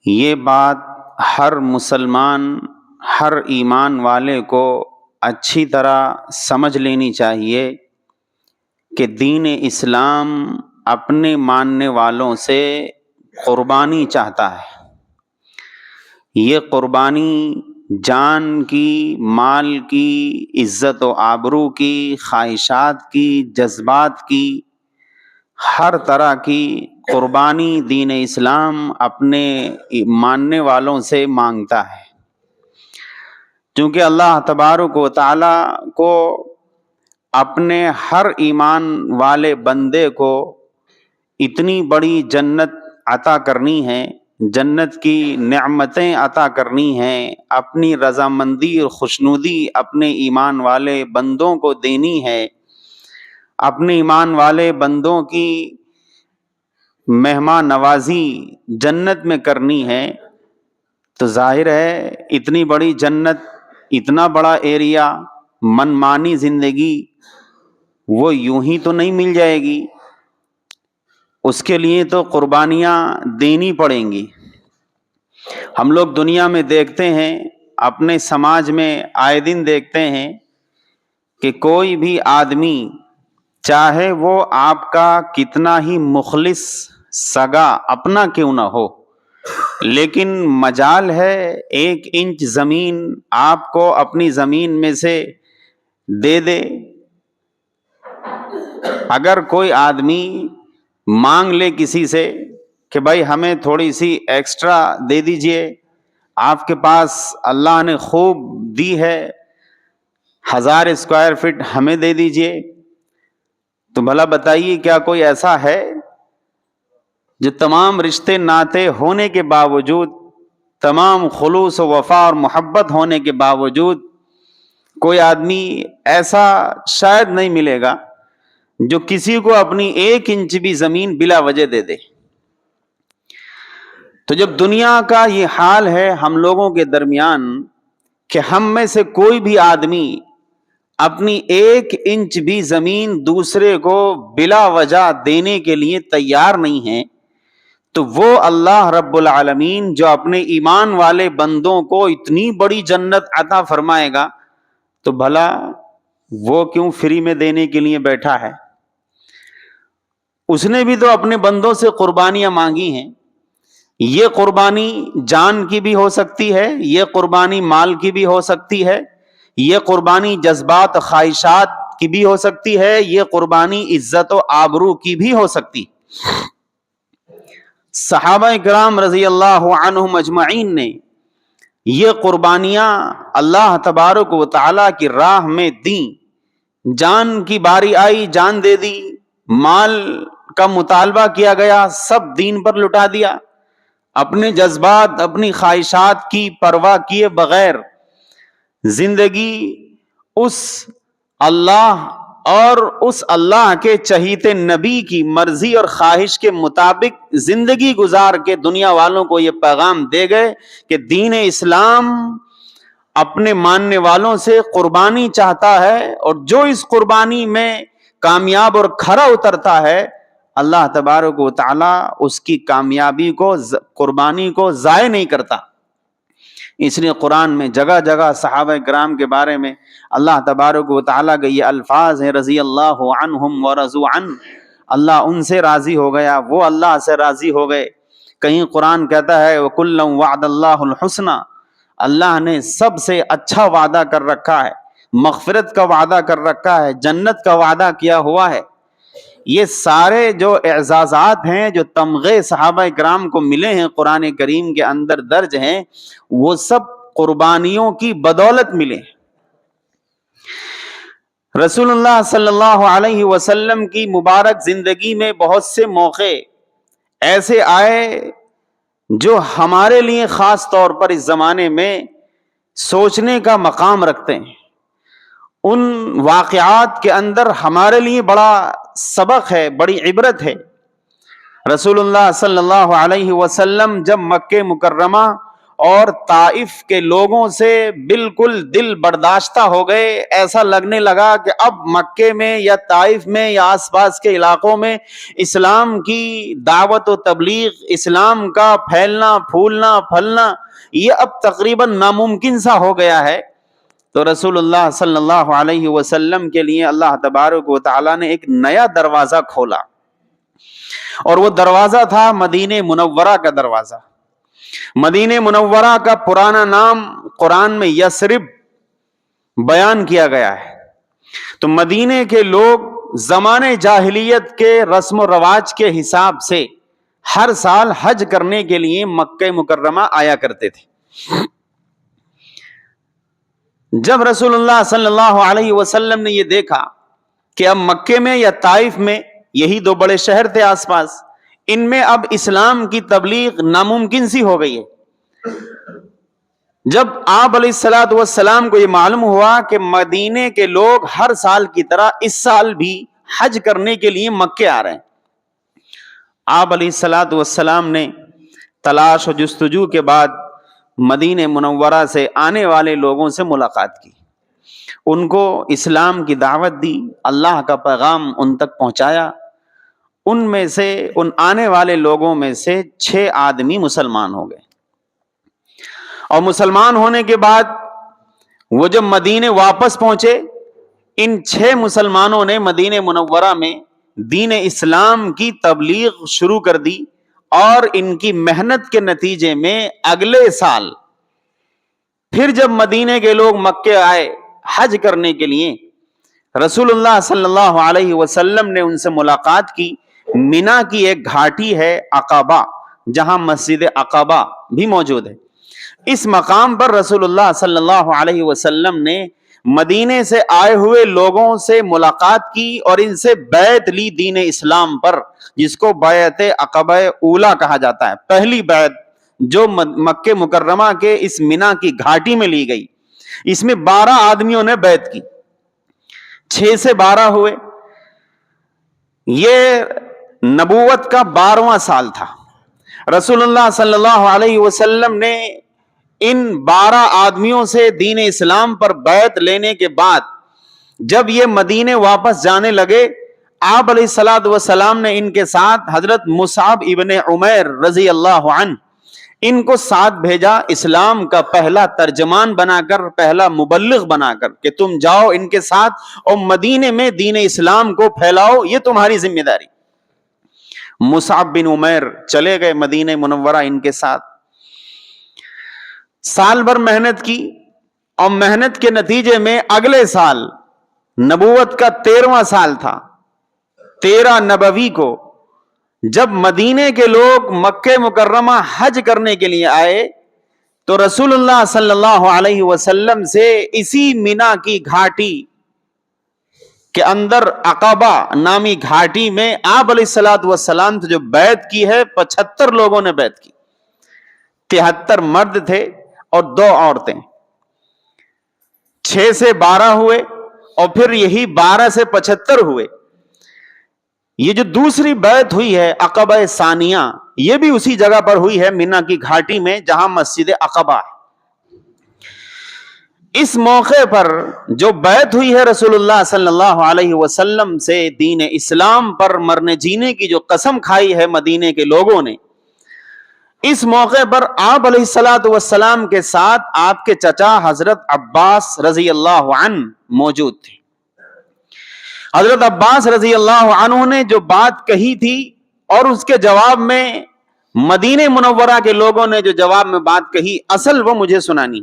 یہ بات ہر مسلمان، ہر ایمان والے کو اچھی طرح سمجھ لینی چاہیے کہ دین اسلام اپنے ماننے والوں سے قربانی چاہتا ہے۔ یہ قربانی جان کی، مال کی، عزت و آبرو کی، خواہشات کی، جذبات کی، ہر طرح کی قربانی دین اسلام اپنے ماننے والوں سے مانگتا ہے، کیونکہ اللہ تبارک و تعالی کو اپنے ہر ایمان والے بندے کو اتنی بڑی جنت عطا کرنی ہے، جنت کی نعمتیں عطا کرنی ہیں، اپنی رضامندی اور خوشنودی اپنے ایمان والے بندوں کو دینی ہے، اپنے ایمان والے بندوں کی مہمان نوازی جنت میں کرنی ہے۔ تو ظاہر ہے اتنی بڑی جنت، اتنا بڑا ایریا، منمانی زندگی وہ یوں ہی تو نہیں مل جائے گی، اس کے لیے تو قربانیاں دینی پڑیں گی۔ ہم لوگ دنیا میں دیکھتے ہیں، اپنے سماج میں آئے دن دیکھتے ہیں کہ کوئی بھی آدمی چاہے وہ آپ کا کتنا ہی مخلص سگا اپنا کیوں نہ ہو، لیکن مجال ہے 1 انچ زمین آپ کو اپنی زمین میں سے دے دے۔ اگر کوئی آدمی مانگ لے کسی سے کہ بھائی ہمیں تھوڑی سی ایکسٹرا دے دیجئے، آپ کے پاس اللہ نے خوب دی ہے، 1000 اسکوائر فٹ ہمیں دے دیجئے، تو بھلا بتائیے کیا کوئی ایسا ہے جو تمام رشتے ناطے ہونے کے باوجود، تمام خلوص و وفا اور محبت ہونے کے باوجود، کوئی آدمی ایسا شاید نہیں ملے گا جو کسی کو اپنی 1 انچ بھی زمین بلا وجہ دے دے۔ تو جب دنیا کا یہ حال ہے ہم لوگوں کے درمیان کہ ہم میں سے کوئی بھی آدمی اپنی 1 انچ بھی زمین دوسرے کو بلا وجہ دینے کے لیے تیار نہیں ہے، تو وہ اللہ رب العالمین جو اپنے ایمان والے بندوں کو اتنی بڑی جنت عطا فرمائے گا، تو بھلا وہ کیوں فری میں دینے کے لیے بیٹھا ہے؟ اس نے بھی تو اپنے بندوں سے قربانیاں مانگی ہیں۔ یہ قربانی جان کی بھی ہو سکتی ہے، یہ قربانی مال کی بھی ہو سکتی ہے، یہ قربانی جذبات خواہشات کی بھی ہو سکتی ہے، یہ قربانی عزت و آبرو کی بھی ہو سکتی۔ صحابہ کرام رضی اللہ عنہم اجمعین نے یہ قربانیاں اللہ تبارک و تعالی کی راہ میں دیں، جان کی باری آئی جان دے دی، مال کا مطالبہ کیا گیا سب دین پر لٹا دیا، اپنے جذبات اپنی خواہشات کی پرواہ کیے بغیر زندگی اس اللہ اور اس اللہ کے چہیتے نبی کی مرضی اور خواہش کے مطابق زندگی گزار کے دنیا والوں کو یہ پیغام دے گئے کہ دین اسلام اپنے ماننے والوں سے قربانی چاہتا ہے، اور جو اس قربانی میں کامیاب اور کھرا اترتا ہے، اللہ تبارک و تعالی اس کی کامیابی کو، قربانی کو ضائع نہیں کرتا۔ اس لیے قرآن میں جگہ جگہ صحابہ کرام کے بارے میں اللہ تبارک و تعالیٰ کے یہ الفاظ ہیں، رضی اللہ عنہم ورضوا عنہ، اللہ ان سے راضی ہو گیا، وہ اللہ سے راضی ہو گئے۔ کہیں قرآن کہتا ہے وَكُلًّا وَعَدَ اللَّهُ الْحُسْنَى، اللہ نے سب سے اچھا وعدہ کر رکھا ہے، مغفرت کا وعدہ کر رکھا ہے، جنت کا وعدہ کیا ہوا ہے۔ یہ سارے جو اعزازات ہیں جو تمغے صحابہ کرام کو ملے ہیں قرآن کریم کے اندر درج ہیں، وہ سب قربانیوں کی بدولت ملے۔ رسول اللہ صلی اللہ علیہ وسلم کی مبارک زندگی میں بہت سے موقع ایسے آئے جو ہمارے لیے خاص طور پر اس زمانے میں سوچنے کا مقام رکھتے ہیں۔ ان واقعات کے اندر ہمارے لیے بڑا سبق ہے، بڑی عبرت ہے۔ رسول اللہ صلی اللہ علیہ وسلم جب مکہ مکرمہ اور طائف کے لوگوں سے بالکل دل برداشتہ ہو گئے. ایسا لگنے لگا کہ اب مکے میں یا طائف میں یا آس پاس کے علاقوں میں اسلام کی دعوت و تبلیغ، اسلام کا پھیلنا پھولنا پھلنا یہ اب تقریباً ناممکن سا ہو گیا ہے. تو رسول اللہ صلی اللہ علیہ وسلم کے لیے اللہ تبارک و تعالیٰ نے ایک نیا دروازہ کھولا، اور وہ دروازہ تھا مدینہ منورہ کا دروازہ. مدینہ منورہ کا پرانا نام قرآن میں یثرب بیان کیا گیا ہے. تو مدینے کے لوگ زمانے جاہلیت کے رسم و رواج کے حساب سے ہر سال حج کرنے کے لیے مکہ مکرمہ آیا کرتے تھے. جب رسول اللہ صلی اللہ علیہ وسلم نے یہ دیکھا کہ اب مکے میں یا طائف میں، یہی دو بڑے شہر تھے آس پاس، ان میں اب اسلام کی تبلیغ ناممکن سی ہو گئی ہے. جب آپ علیہ الصلوۃ والسلام کو یہ معلوم ہوا کہ مدینے کے لوگ ہر سال کی طرح اس سال بھی حج کرنے کے لیے مکے آ رہے ہیں، آپ علیہ الصلوۃ والسلام نے تلاش و جستجو کے بعد مدینہ منورہ سے آنے والے لوگوں سے ملاقات کی، ان کو اسلام کی دعوت دی، اللہ کا پیغام ان تک پہنچایا. ان میں سے، ان آنے والے لوگوں میں سے 6 آدمی مسلمان ہو گئے. اور مسلمان ہونے کے بعد وہ جب مدینے واپس پہنچے، ان 6 مسلمانوں نے مدینہ منورہ میں دین اسلام کی تبلیغ شروع کر دی. اور ان کی محنت کے نتیجے میں اگلے سال پھر جب مدینے کے لوگ مکے آئے حج کرنے کے لیے، رسول اللہ صلی اللہ علیہ وسلم نے ان سے ملاقات کی. مینا کی ایک گھاٹی ہے عقبہ، جہاں مسجد عقبہ بھی موجود ہے. اس مقام پر رسول اللہ صلی اللہ علیہ وسلم نے مدینے سے آئے ہوئے لوگوں سے ملاقات کی اور ان سے بیعت لی دین اسلام پر، جس کو بیعت عقبہ اولا کہا جاتا ہے، پہلی بیعت جو مکہ مکرمہ کے اس مینا کی گھاٹی میں لی گئی. اس میں 12 آدمیوں نے بیعت کی، 6 سے 12 ہوئے. یہ نبوت کا 12واں سال تھا. رسول اللہ صلی اللہ علیہ وسلم نے ان 12 آدمیوں سے دین اسلام پر بیعت لینے کے بعد جب یہ مدینے واپس جانے لگے، آپ علیہ الصلوۃ والسلام نے ان کے ساتھ حضرت مصعب ابن عمیر رضی اللہ عنہ ان کو ساتھ بھیجا، اسلام کا پہلا ترجمان بنا کر، پہلا مبلغ بنا کر، کہ تم جاؤ ان کے ساتھ اور مدینے میں دین اسلام کو پھیلاؤ، یہ تمہاری ذمہ داری. مصعب بن عمیر چلے گئے مدینہ منورہ ان کے ساتھ. سال بھر محنت کی، اور محنت کے نتیجے میں اگلے سال، نبوت کا 13واں سال تھا، 13 نبوی کو، جب مدینے کے لوگ مکہ مکرمہ حج کرنے کے لیے آئے تو رسول اللہ صلی اللہ علیہ وسلم سے اسی مینا کی گھاٹی کے اندر عقبہ نامی گھاٹی میں آپ علیہ الصلوۃ والسلام سے جو بیعت کی ہے، 75 لوگوں نے بیعت کی. 73 مرد تھے اور 2 عورتیں. 6 سے 12 ہوئے اور پھر یہی 12 سے 75 ہوئے. یہ جو دوسری بیعت ہوئی ہے عقبہ ثانیہ، یہ بھی اسی جگہ پر ہوئی ہے مینا کی گھاٹی میں جہاں مسجد عقبہ ہے. اس موقع پر جو بیعت ہوئی ہے رسول اللہ صلی اللہ علیہ وسلم سے دین اسلام پر مرنے جینے کی جو قسم کھائی ہے مدینے کے لوگوں نے، اس موقع پر آپ علیہ الصلوۃ والسلام کے ساتھ آپ کے چچا حضرت عباس رضی اللہ عنہ موجود تھے. حضرت عباس رضی اللہ عنہ نے جو بات کہی تھی اور اس کے جواب میں مدینہ منورہ کے لوگوں نے جو جواب میں بات کہی، اصل وہ مجھے سنانی.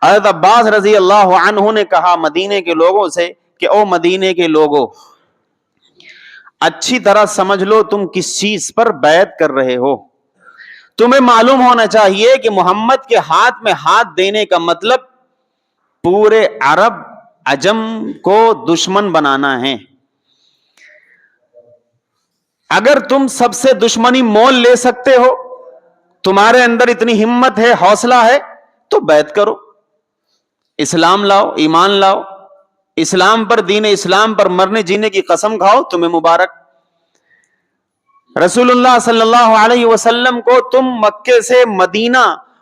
حضرت عباس رضی اللہ عنہ نے کہا مدینے کے لوگوں سے کہ او مدینے کے لوگوں، اچھی طرح سمجھ لو تم کس چیز پر بیعت کر رہے ہو. تمہیں معلوم ہونا چاہیے کہ محمد کے ہاتھ میں ہاتھ دینے کا مطلب پورے عرب عجم کو دشمن بنانا ہے. اگر تم سب سے دشمنی مول لے سکتے ہو، تمہارے اندر اتنی ہمت ہے، حوصلہ ہے، تو بیعت کرو، اسلام لاؤ، ایمان لاؤ، اسلام پر، دین اسلام پر مرنے جینے کی قسم کھاؤ، تمہیں مبارک. رسول اللہ صلی اللہ علیہ وسلم کو تم مکے سے مدینہ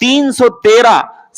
313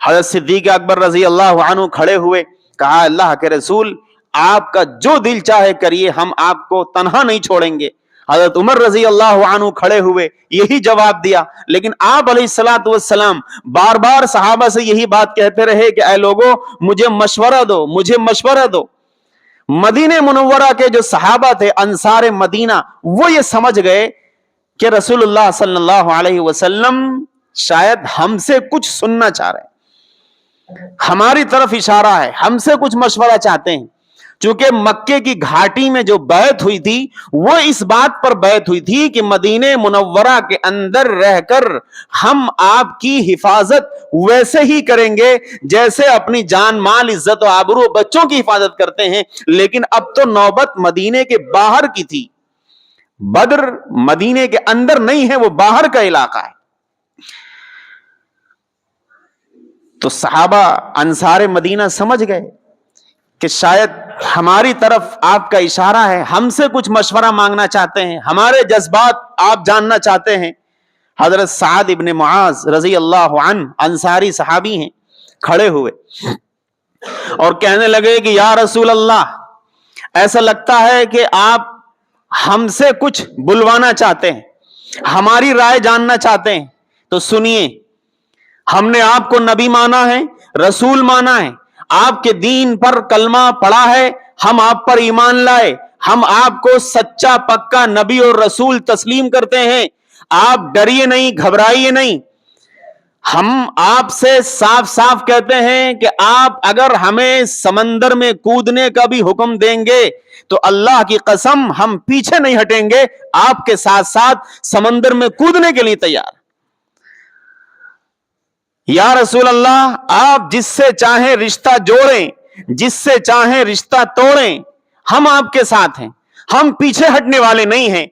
حضرت صدیق اکبر رضی اللہ عنہ کھڑے ہوئے, کہا اللہ کے رسول آپ کا جو دل چاہے کریے, ہم آپ کو تنہا نہیں چھوڑیں گے. حضرت عمر رضی اللہ عنہ کھڑے ہوئے, یہی جواب دیا. لیکن آپ علیہ الصلوۃ والسلام بار بار صحابہ سے یہی بات کہتے رہے کہ اے لوگوں مجھے مشورہ دو, مجھے مشورہ دو. مدینہ منورہ کے جو صحابہ تھے, انصار مدینہ, وہ یہ سمجھ گئے کہ رسول اللہ صلی اللہ علیہ وسلم شاید ہم سے کچھ سننا چاہ رہے ہیں, ہماری طرف اشارہ ہے, ہم سے کچھ مشورہ چاہتے ہیں. چونکہ مکے کی گھاٹی میں جو بیعت ہوئی تھی وہ اس بات پر بیعت ہوئی تھی کہ مدینہ منورہ کے اندر رہ کر ہم آپ کی حفاظت ویسے ہی کریں گے جیسے اپنی جان مال عزت و آبرو بچوں کی حفاظت کرتے ہیں. لیکن اب تو نوبت مدینے کے باہر کی تھی, بدر مدینے کے اندر نہیں ہے, وہ باہر کا علاقہ ہے. تو صحابہ انصار مدینہ سمجھ گئے کہ شاید ہماری طرف آپ کا اشارہ ہے, ہم سے کچھ مشورہ مانگنا چاہتے ہیں, ہمارے جذبات آپ جاننا چاہتے ہیں. حضرت سعد ابن معاذ رضی اللہ عنہ انصاری صحابی ہیں, کھڑے ہوئے اور کہنے لگے کہ یا رسول اللہ, ایسا لگتا ہے کہ آپ ہم سے کچھ بلوانا چاہتے ہیں, ہماری رائے جاننا چاہتے ہیں. تو سنیے, ہم نے آپ کو نبی مانا ہے, رسول مانا ہے, آپ کے دین پر کلمہ پڑھا ہے, ہم آپ پر ایمان لائے, ہم آپ کو سچا پکا نبی اور رسول تسلیم کرتے ہیں. آپ ڈریے نہیں, گھبرائیے نہیں. ہم آپ سے صاف صاف کہتے ہیں کہ آپ اگر ہمیں سمندر میں کودنے کا بھی حکم دیں گے تو اللہ کی قسم ہم پیچھے نہیں ہٹیں گے, آپ کے ساتھ ساتھ سمندر میں کودنے کے لیے تیار. یا رسول اللہ, آپ جس سے چاہیں رشتہ جوڑیں, جس سے چاہیں رشتہ توڑیں, ہم آپ کے ساتھ ہیں, ہم پیچھے ہٹنے والے نہیں ہیں.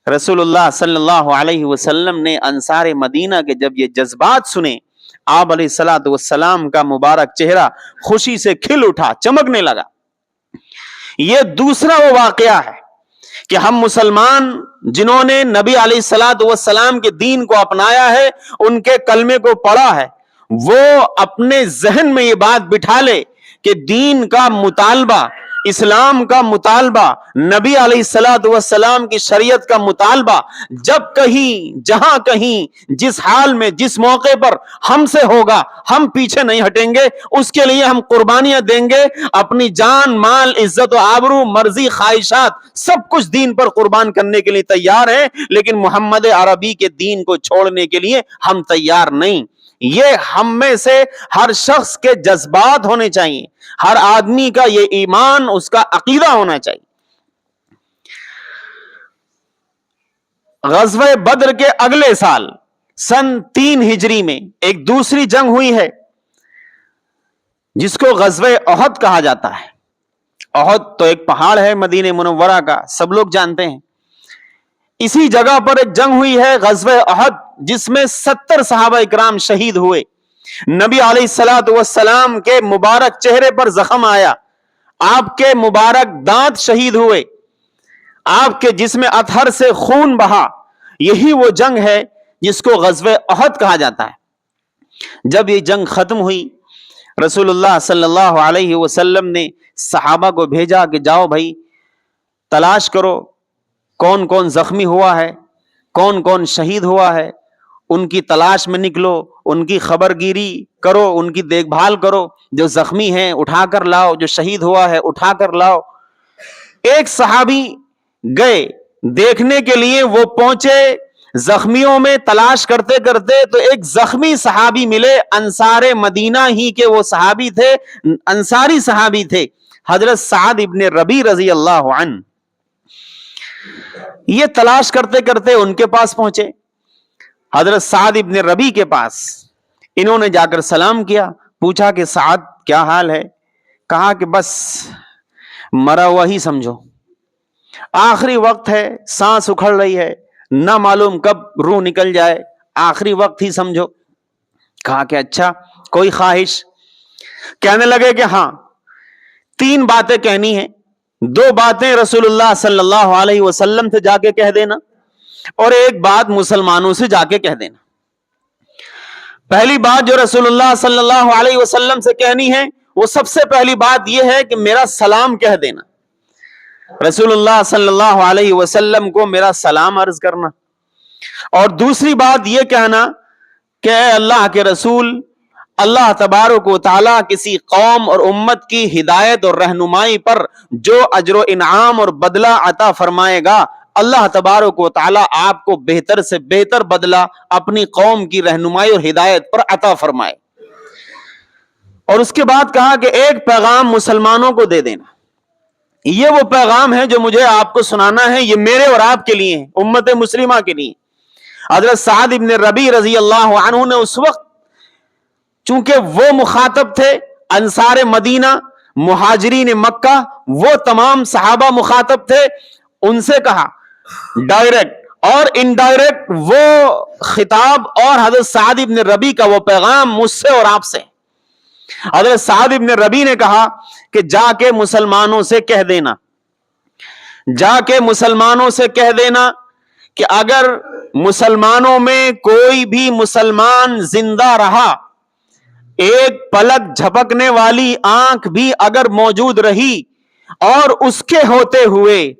رسول اللہ صلی اللہ علیہ وسلم نے انصار مدینہ کے جب یہ جذبات سنے, آپ علیہ الصلوۃ والسلام کا مبارک چہرہ خوشی سے کھل اٹھا, چمکنے لگا. یہ دوسرا وہ واقعہ ہے کہ ہم مسلمان جنہوں نے نبی علیہ الصلوۃ والسلام کے دین کو اپنایا ہے, ان کے کلمے کو پڑھا ہے, وہ اپنے ذہن میں یہ بات بٹھا لے کہ دین کا مطالبہ, اسلام کا مطالبہ, نبی علیہ الصلوۃ والسلام کی شریعت کا مطالبہ جب کہیں, جہاں کہیں, جس حال میں, جس موقع پر ہم سے ہوگا, ہم پیچھے نہیں ہٹیں گے. اس کے لیے ہم قربانیاں دیں گے, اپنی جان مال عزت و آبرو مرضی خواہشات سب کچھ دین پر قربان کرنے کے لیے تیار ہیں. لیکن محمد عربی کے دین کو چھوڑنے کے لیے ہم تیار نہیں. یہ ہم میں سے ہر شخص کے جذبات ہونے چاہیے, ہر آدمی کا یہ ایمان, اس کا عقیدہ ہونا چاہیے. غزوہ بدر کے اگلے سال سن 3 ہجری میں ایک دوسری جنگ ہوئی ہے جس کو غزوہ احد کہا جاتا ہے. احد تو ایک پہاڑ ہے مدینہ منورہ کا, سب لوگ جانتے ہیں. اسی جگہ پر ایک جنگ ہوئی ہے غزوہ احد, جس میں 70 صحابہ اکرام شہید ہوئے. نبی علیہ الصلوۃ والسلام کے مبارک چہرے پر زخم آیا, آپ کے مبارک دانت شہید ہوئے, آپ کے جسم اطہر سے خون بہا. یہی وہ جنگ ہے جس کو غزوہ احد کہا جاتا ہے. جب یہ جنگ ختم ہوئی, رسول اللہ صلی اللہ علیہ وسلم نے صحابہ کو بھیجا کہ جاؤ بھائی, تلاش کرو کون کون زخمی ہوا ہے, کون کون شہید ہوا ہے, ان کی تلاش میں نکلو, ان کی خبر گیری کرو, ان کی دیکھ بھال کرو. جو زخمی ہیں اٹھا کر لاؤ, جو شہید ہوا ہے اٹھا کر لاؤ. ایک صحابی گئے دیکھنے کے لیے, وہ پہنچے زخمیوں میں تلاش کرتے کرتے تو ایک زخمی صحابی ملے, انصار مدینہ ہی کے وہ صحابی تھے, انصاری صحابی تھے, حضرت سعد ابن ربیع رضی اللہ عنہ. یہ تلاش کرتے کرتے ان کے پاس پہنچے, حضرت سعد ابن ربیع کے پاس. انہوں نے جا کر سلام کیا, پوچھا کہ سعد کیا حال ہے؟ کہا کہ بس مرا ہوا ہی سمجھو, آخری وقت ہے, سانس اکھڑ رہی ہے, نہ معلوم کب روح نکل جائے, آخری وقت ہی سمجھو. کہا کہ اچھا, کوئی خواہش؟ کہنے لگے کہ ہاں, 3 باتیں کہنی ہیں. 2 باتیں رسول اللہ صلی اللہ علیہ وسلم سے جا کے کہہ دینا, اور 1 بات مسلمانوں سے جا کے کہہ دینا. پہلی بات جو رسول اللہ صلی اللہ علیہ وسلم سے کہنی ہے وہ سب سے پہلی بات یہ ہے کہ میرا سلام کہہ دینا، رسول اللہ صلی اللہ علیہ وسلم کو میرا سلام عرض کرنا۔ اور دوسری بات یہ کہنا کہ اے اللہ کے رسول، اللہ تبارک و تعالیٰ کسی قوم اور امت کی ہدایت اور رہنمائی پر جو اجر و انعام اور بدلہ عطا فرمائے گا، اللہ تبارک و تعالیٰ آپ کو بہتر سے بہتر بدلہ اپنی قوم کی رہنمائی اور ہدایت پر عطا فرمائے۔ اور اس کے بعد کہا کہ ایک پیغام مسلمانوں کو دے دینا، یہ وہ پیغام ہے جو مجھے آپ کو سنانا ہے، یہ میرے اور آپ کے لیے ہے، امت مسلمہ کے لیے۔ حضرت سعد ابن ربیع رضی اللہ عنہ نے اس وقت، چونکہ وہ مخاطب تھے، انصار مدینہ، مہاجرین مکہ، وہ تمام صحابہ مخاطب تھے، ان سے کہا ڈائریکٹ اور انڈائریکٹ وہ خطاب، اور حضرت سعد ابن ربیع کا وہ پیغام مجھ سے اور آپ سے۔ حضرت سعد ابن ربیع نے کہا کہ جا کے مسلمانوں سے کہہ دینا، جا کے مسلمانوں سے کہہ دینا کہ اگر مسلمانوں میں کوئی بھی مسلمان زندہ رہا، ایک پلک جھپکنے والی آنکھ بھی اگر موجود رہی، اور اس کے ہوتے ہوئے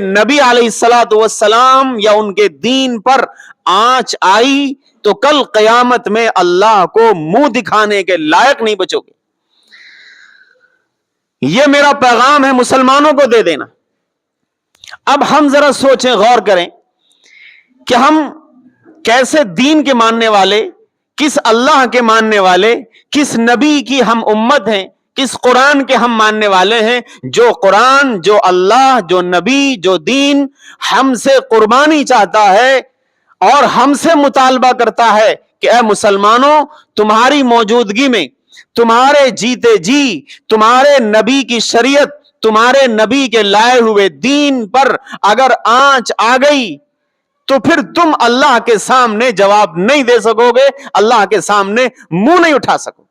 نبی علیہ الصلوۃ والسلام یا ان کے دین پر آنچ آئی، تو کل قیامت میں اللہ کو منہ دکھانے کے لائق نہیں بچو گے۔ یہ میرا پیغام ہے، مسلمانوں کو دے دینا۔ اب ہم ذرا سوچیں، غور کریں کہ ہم کیسے دین کے ماننے والے، کس اللہ کے ماننے والے، کس نبی کی ہم امت ہیں، کس قرآن کے ہم ماننے والے ہیں، جو قرآن، جو اللہ، جو نبی، جو دین ہم سے قربانی چاہتا ہے اور ہم سے مطالبہ کرتا ہے کہ اے مسلمانوں، تمہاری موجودگی میں، تمہارے جیتے جی، تمہارے نبی کی شریعت، تمہارے نبی کے لائے ہوئے دین پر اگر آنچ آ گئی تو پھر تم اللہ کے سامنے جواب نہیں دے سکو گے، اللہ کے سامنے منہ نہیں اٹھا سکو۔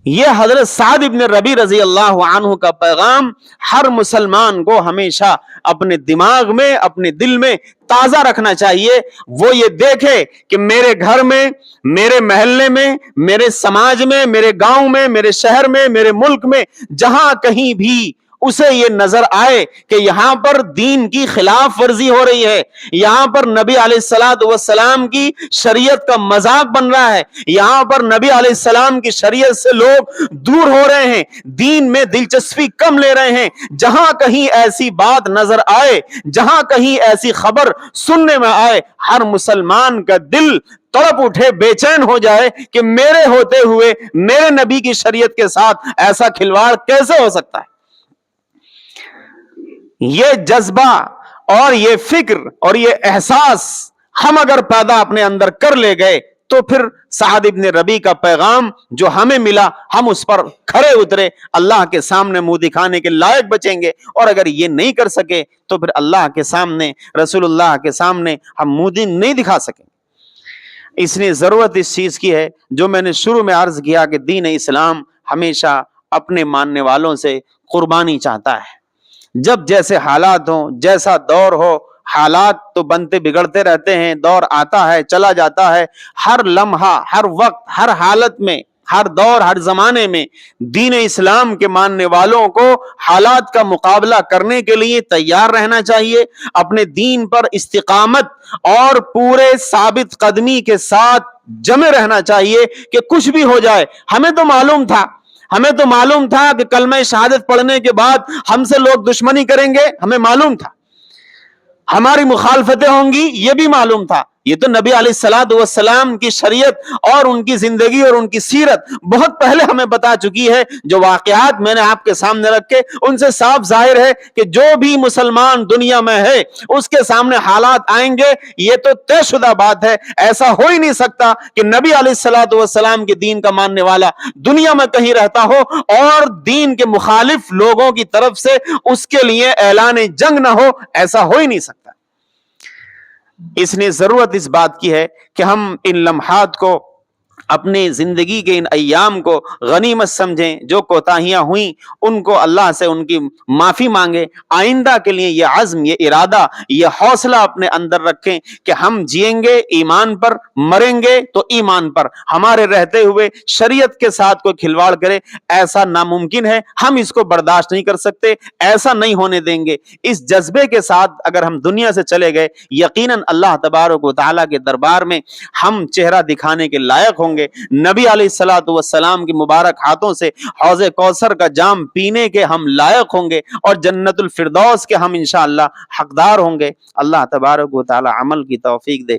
یہ حضرت سعد ابن ربیع رضی اللہ عنہ کا پیغام ہر مسلمان کو ہمیشہ اپنے دماغ میں، اپنے دل میں تازہ رکھنا چاہیے۔ وہ یہ دیکھے کہ میرے گھر میں، میرے محلے میں، میرے سماج میں، میرے گاؤں میں، میرے شہر میں، میرے ملک میں، جہاں کہیں بھی اسے یہ نظر آئے کہ یہاں پر دین کی خلاف ورزی ہو رہی ہے، یہاں پر نبی علیہ الصلوۃ والسلام کی شریعت کا مذاق بن رہا ہے، یہاں پر نبی علیہ السلام کی شریعت سے لوگ دور ہو رہے ہیں، دین میں دلچسپی کم لے رہے ہیں، جہاں کہیں ایسی بات نظر آئے، جہاں کہیں ایسی خبر سننے میں آئے، ہر مسلمان کا دل تڑپ اٹھے، بے چین ہو جائے کہ میرے ہوتے ہوئے میرے نبی کی شریعت کے ساتھ ایسا کھلواڑ کیسے ہو سکتا ہے۔ یہ جذبہ اور یہ فکر اور یہ احساس ہم اگر پیدا اپنے اندر کر لے گئے تو پھر سعد ابن ربیع کا پیغام جو ہمیں ملا، ہم اس پر کھڑے اترے، اللہ کے سامنے منہ دکھانے کے لائق بچیں گے۔ اور اگر یہ نہیں کر سکے تو پھر اللہ کے سامنے، رسول اللہ کے سامنے ہم منہ نہیں دکھا سکیں۔ اس لیے ضرورت اس چیز کی ہے جو میں نے شروع میں عرض کیا کہ دین اسلام ہمیشہ اپنے ماننے والوں سے قربانی چاہتا ہے۔ جب جیسے حالات ہوں، جیسا دور ہو، حالات تو بنتے بگڑتے رہتے ہیں، دور آتا ہے چلا جاتا ہے، ہر لمحہ، ہر وقت، ہر حالت میں، ہر دور، ہر زمانے میں دین اسلام کے ماننے والوں کو حالات کا مقابلہ کرنے کے لیے تیار رہنا چاہیے، اپنے دین پر استقامت اور پورے ثابت قدمی کے ساتھ جمے رہنا چاہیے کہ کچھ بھی ہو جائے۔ ہمیں تو معلوم تھا کہ کلمہ شہادت پڑھنے کے بعد ہم سے لوگ دشمنی کریں گے، ہمیں معلوم تھا، ہماری مخالفتیں ہوں گی، یہ بھی معلوم تھا۔ یہ تو نبی علیہ الصلوۃ والسلام کی شریعت اور ان کی زندگی اور ان کی سیرت بہت پہلے ہمیں بتا چکی ہے۔ جو واقعات میں نے آپ کے سامنے رکھے ان سے صاف ظاہر ہے کہ جو بھی مسلمان دنیا میں ہے اس کے سامنے حالات آئیں گے، یہ تو طے شدہ بات ہے۔ ایسا ہو ہی نہیں سکتا کہ نبی علیہ الصلوۃ والسلام کے دین کا ماننے والا دنیا میں کہیں رہتا ہو اور دین کے مخالف لوگوں کی طرف سے اس کے لیے اعلان جنگ نہ ہو، ایسا ہو ہی نہیں سکتا۔ اس لیے ضرورت اس بات کی ہے کہ ہم ان لمحات کو اپنی زندگی کے ان ایام کو غنیمت سمجھیں، جو کوتاہیاں ہوئیں ان کو اللہ سے ان کی معافی مانگیں، آئندہ کے لیے یہ عزم، یہ ارادہ، یہ حوصلہ اپنے اندر رکھیں کہ ہم جئیں گے ایمان پر، مریں گے تو ایمان پر، ہمارے رہتے ہوئے شریعت کے ساتھ کوئی کھلواڑ کرے ایسا ناممکن ہے، ہم اس کو برداشت نہیں کر سکتے، ایسا نہیں ہونے دیں گے۔ اس جذبے کے ساتھ اگر ہم دنیا سے چلے گئے، یقیناً اللہ تبارک و تعالیٰ کے دربار میں ہم چہرہ دکھانے کے لائق ہوں گے، نبی علیہ الصلوۃ والسلام کی مبارک ہاتھوں سے حوض کوثر کا جام پینے کے ہم لائق ہوں گے، اور جنت الفردوس کے ہم انشاءاللہ حقدار ہوں گے۔ اللہ تبارک و تعالی عمل کی توفیق دے۔